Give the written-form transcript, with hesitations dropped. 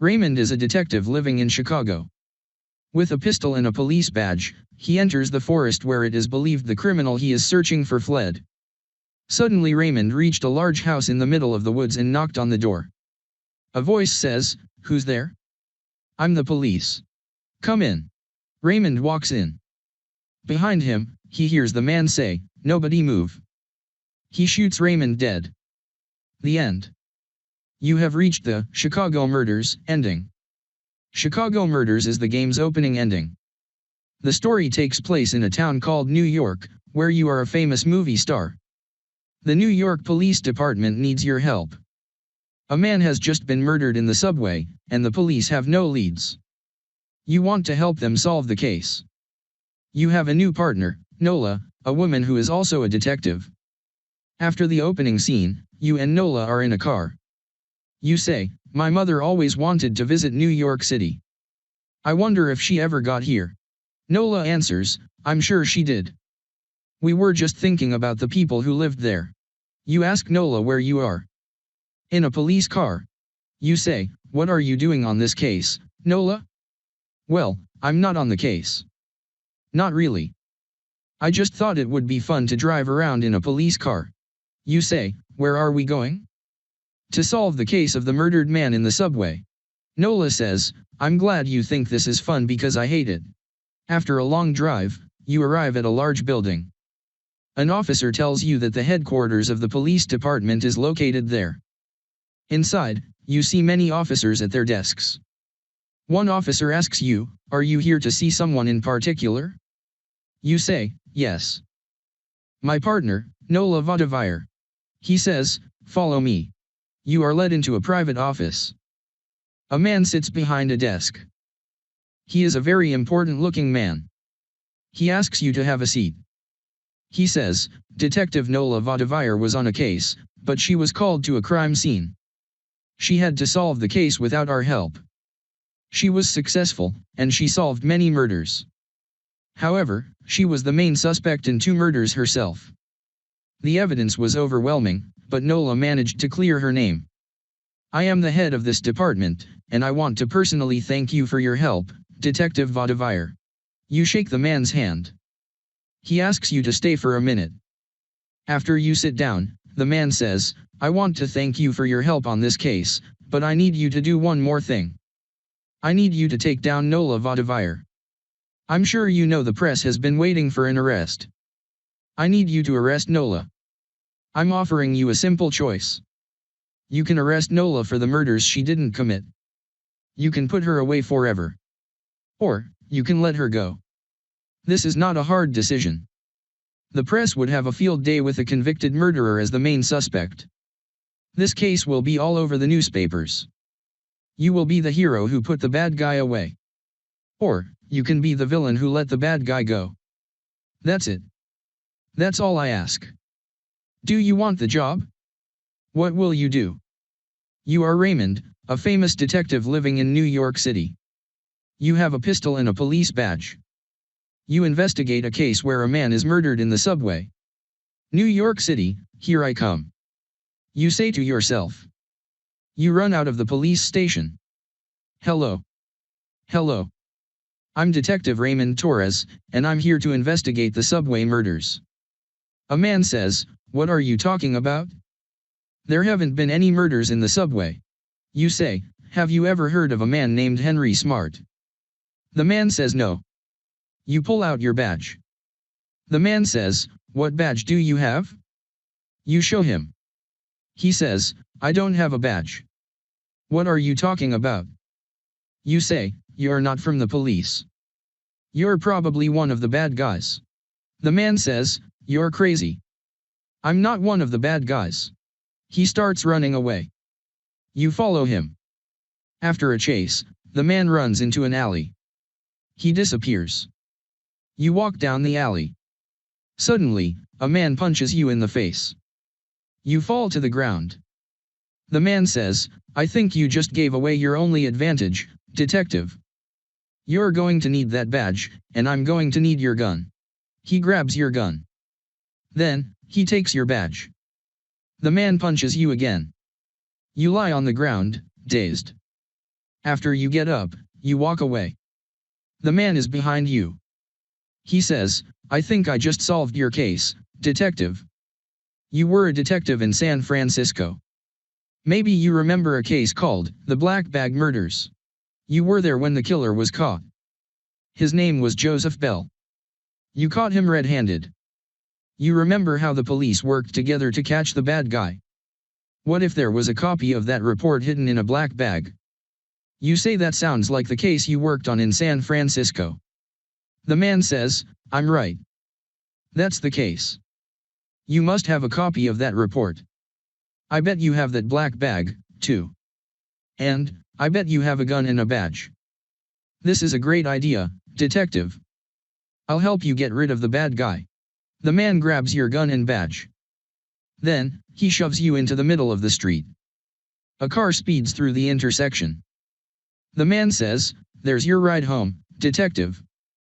Raymond is a detective living in Chicago. With a pistol and a police badge, he enters the forest where it is believed the criminal he is searching for fled. Suddenly Raymond reached a large house in the middle of the woods and knocked on the door. A voice says, "Who's there?" "I'm the police." "Come in." Raymond walks in. Behind him, he hears the man say, "Nobody move." He shoots Raymond dead. The end. You have reached the Chicago Murders ending. Chicago Murders is the game's opening ending. The story takes place in a town called New York, where you are a famous movie star. The New York Police Department needs your help. A man has just been murdered in the subway, and the police have no leads. You want to help them solve the case. You have a new partner, Nola, a woman who is also a detective. After the opening scene, you and Nola are in a car. You say, "My mother always wanted to visit New York City. I wonder if she ever got here." Nola answers, "I'm sure she did. We were just thinking about the people who lived there." You ask Nola where you are. "In a police car." You say, "What are you doing on this case, Nola?" "Well, I'm not on the case." "Not really. I just thought it would be fun to drive around in a police car." You say, "Where are we going?" "To solve the case of the murdered man in the subway." Nola says, "I'm glad you think this is fun because I hate it." After a long drive, you arrive at a large building. An officer tells you that the headquarters of the police department is located there. Inside, you see many officers at their desks. One officer asks you, "Are you here to see someone in particular?" You say, "Yes. My partner, Nola Vadavire." He says, "Follow me." You are led into a private office. A man sits behind a desk. He is a very important-looking man. He asks you to have a seat. He says, "Detective Nola Vadavire was on a case, but she was called to a crime scene. She had to solve the case without our help. She was successful, and she solved many murders. However, she was the main suspect in 2 murders herself. The evidence was overwhelming, but Nola managed to clear her name. I am the head of this department, and I want to personally thank you for your help, Detective Vadavire." You shake the man's hand. He asks you to stay for a minute. After you sit down, the man says, "I want to thank you for your help on this case, but I need you to do one more thing. I need you to take down Nola Vadavire. I'm sure you know the press has been waiting for an arrest. I need you to arrest Nola. I'm offering you a simple choice. You can arrest Nola for the murders she didn't commit. You can put her away forever. Or, you can let her go. This is not a hard decision. The press would have a field day with a convicted murderer as the main suspect. This case will be all over the newspapers. You will be the hero who put the bad guy away. Or, you can be the villain who let the bad guy go. That's it. That's all I ask. Do you want the job? What will you do? You are Raymond, a famous detective living in New York City. You have a pistol and a police badge. You investigate a case where a man is murdered in the subway. New York City, here I come. You say to yourself. You run out of the police station. Hello. Hello. I'm Detective Raymond Torres, and I'm here to investigate the subway murders. A man says, "What are you talking about? There haven't been any murders in the subway." You say, "Have you ever heard of a man named Henry Smart?" The man says no. You pull out your badge. The man says, "What badge do you have?" You show him. He says, "I don't have a badge." What are you talking about? You say, "You're not from the police. You're probably one of the bad guys." The man says, "You're crazy. I'm not one of the bad guys." He starts running away. You follow him. After a chase, the man runs into an alley. He disappears. You walk down the alley. Suddenly, a man punches you in the face. You fall to the ground. The man says, "I think you just gave away your only advantage, detective. You're going to need that badge, and I'm going to need your gun." He grabs your gun. Then, he takes your badge. The man punches you again. You lie on the ground, dazed. After you get up, you walk away. The man is behind you. He says, "I think I just solved your case, detective." You were a detective in San Francisco. Maybe you remember a case called the Black Bag Murders. You were there when the killer was caught. His name was Joseph Bell. You caught him red-handed. You remember how the police worked together to catch the bad guy. What if there was a copy of that report hidden in a black bag? You say that sounds like the case you worked on in San Francisco. The man says, "I'm right. That's the case. You must have a copy of that report. I bet you have that black bag, too. And, I bet you have a gun and a badge. This is a great idea, detective. I'll help you get rid of the bad guy." The man grabs your gun and badge. Then, he shoves you into the middle of the street. A car speeds through the intersection. The man says, "There's your ride home, detective."